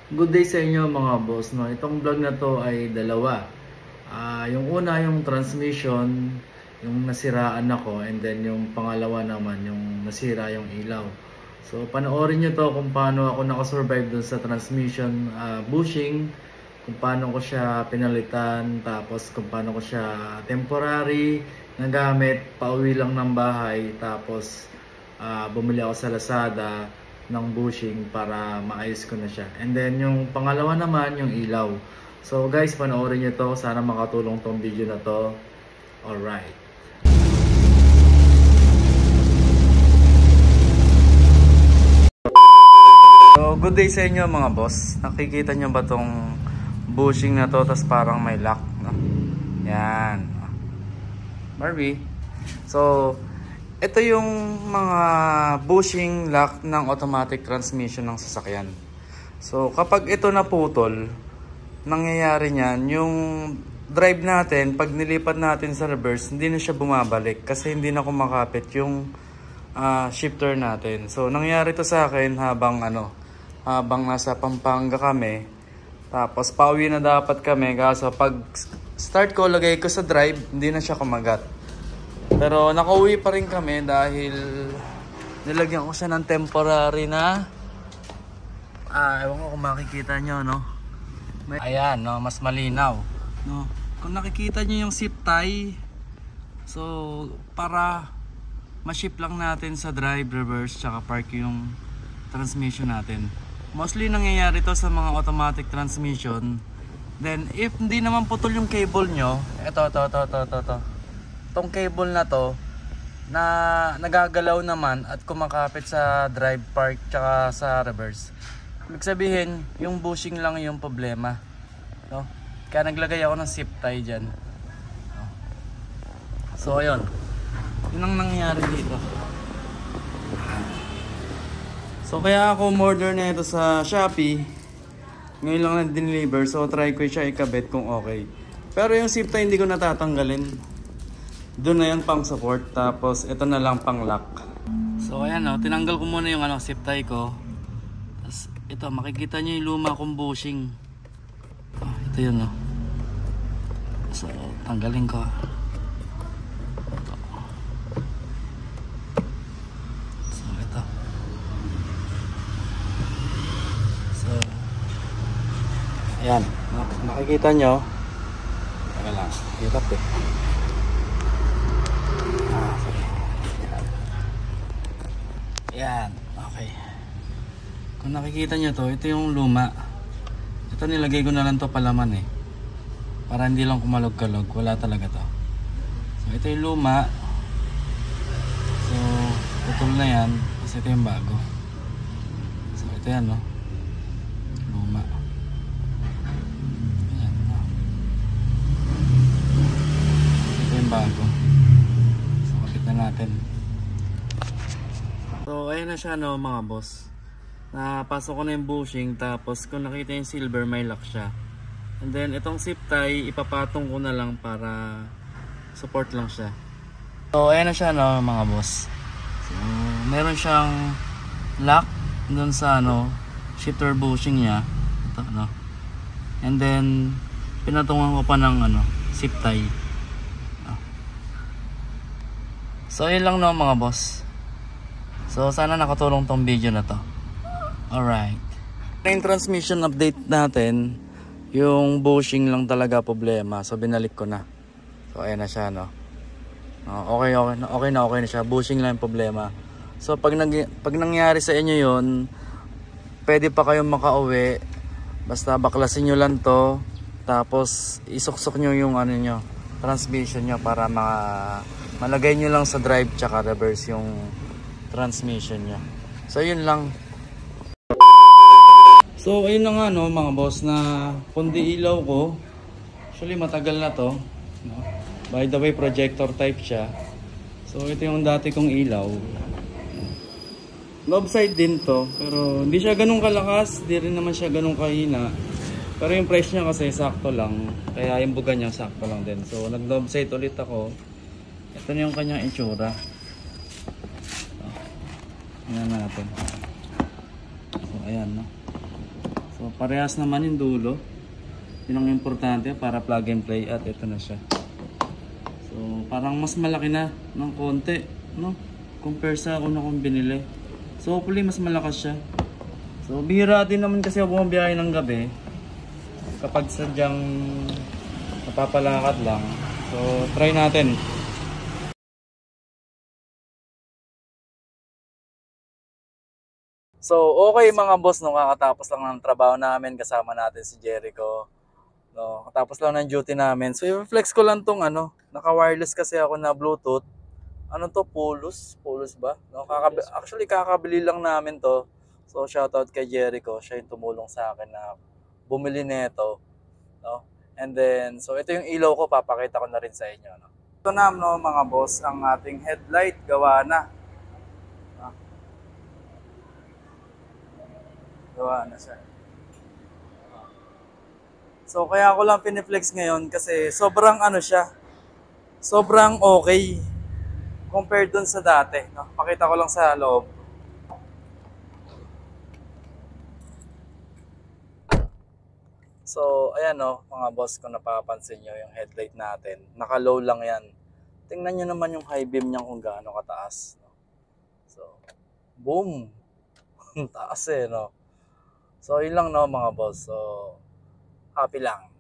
Good day sa inyo mga boss, no? Itong vlog na to ay dalawa. Yung una yung transmission, yung nasiraan ako, and then yung pangalawa naman yung nasira yung ilaw. So panoorin nyo to kung paano ako nakasurvive dun sa transmission bushing, kung paano ko siya pinalitan, tapos kung paano ko siya temporary nagamit, pauwi lang ng bahay, tapos bumili ako sa Lazada ng bushing para maayos ko na siya. And then yung pangalawa naman yung ilaw. So guys, panoorin nyo to, sana makatulong tong video na to. Alright. So good day sa inyo mga boss. Nakikita nyo ba tong bushing na to, tas parang may lock, no? Yan Barbie. So ito yung mga bushing lock ng automatic transmission ng sasakyan. So kapag ito naputol, nangyayari niyan, yung drive natin, pag nilipat natin sa reverse, hindi na siya bumabalik kasi hindi na kumakapit yung shifter natin. So nangyari to sa akin habang nasa Pampanga kami. Tapos pauwi na dapat kami, kaso pag start ko, lagay ko sa drive, hindi na siya kumagat. Pero nakauwi pa rin kami dahil nilagyan ko siya ng temporary na ewan ko kung makikita nyo, no? Ayan, no? Mas malinaw, no? Kung nakikita nyo yung zip tie, so para ma-shift lang natin sa drive, reverse, tsaka park yung transmission natin. Mostly nangyayari to sa mga automatic transmission. Then if hindi naman putol yung cable nyo, ito tong cable na to na nagagalaw naman at kumakapit sa drive, park, tsaka sa reverse, ibig sabihin yung bushing lang yung problema, no? Kaya naglagay ako ng zip tie dyan, no? So ayun, yun ang nangyayari dito. So kaya ako order na ito sa Shopee. Ngayon lang na-deliver, so try ko siya ikabit kung okay. Pero yung zip tie hindi ko natatanggalin. Doon na yan pang support, tapos ito na lang pang lock. So ayan, no, tinanggal ko muna yung zip tie ko. Tapos ito, makikita nyo yung luma kong bushing. Ito yun, no. So tanggalin ko. So ito. So ayan, makikita nyo. Teka lang, hirap eh. Yan, okay. Kung nakikita nyo to, ito yung luma. Ito nilagay ko na lang to palaman eh, para hindi lang kumalog-kalog. Wala talaga to. So ito yung luma. So putol na yan. Tapos ito yung bago. So ito yan, no? Luma. Ayan, no? Ito yung bago. So kapit na natin. So ayan na siya, no, mga boss. Napasok ko na yung bushing, tapos kung nakita yung silver, may lock siya. And then itong zip tie, ipapatong ko na lang para support lang siya. So ayan na siya, no, mga boss. So meron siyang lock dun sa shifter bushing niya. Ito, no. And then pinatungan ko pa ng zip tie. So ayun lang, no, mga boss. So sana nakatulong tong video na to. Alright. Yung transmission update natin, yung bushing lang talaga problema. So binalik ko na. So ayan na siya, no. Okay na siya. Bushing lang yung problema. So pag nangyari sa inyo yun, pwede pa kayong makauwi. Basta baklasin nyo lang to, tapos isuksok nyo yung transmission nyo para malagay nyo lang sa drive tsaka reverse yung transmission niya. So yun lang. So ayun na nga, no, mga boss, na kundi ilaw ko. Actually matagal na to, no? By the way, projector type siya. So ito yung dati kong ilaw. Lob side din to, pero hindi siya ganun kalakas, di rin naman siya ganun kahina. Pero yung price niya kasi sakto lang, kaya yung buga niya sakto lang din. So nag lob side ulit ako. Ito na yung kanyang itsura. Ayan natin. So ayan, no. So parehas naman yung dulo. Yun ang importante para plug and play at ito na siya. So parang mas malaki na ng konti, no? Compare sa una kong binili. So hopefully mas malakas siya. So bihira din naman kasi ako bumabiyahe ng gabi. Kapag sadyang napapalakad lang. So try natin. So, okay mga boss, no, kakatapos lang ng trabaho namin, kasama natin si Jericho. No, katapos lang ng duty namin. So, i-flex ko lang tong ano, naka-wireless kasi ako na Bluetooth. Ano to, Pulus? Pulus ba? No, actually, kakabili lang namin to. So, shoutout kay Jericho. Siya yung tumulong sa akin na bumili nito. No? And then, so ito yung ilaw ko, papakita ko na rin sa inyo. No? Ito na, no, mga boss, ang ating headlight, gawa na. Gawa na siya. So kaya ako lang piniflex ngayon kasi sobrang ano siya. Sobrang okay compared dun sa dati, no? Pakita ko lang sa loob. So ayan, no, mga boss, kung napapansin nyo yung headlight natin, naka-low lang yan. Tingnan nyo naman yung high beam niya kung gaano kataas. No? So, boom! Taas eh, no? So yun lang, no, mga boss. So happy lang.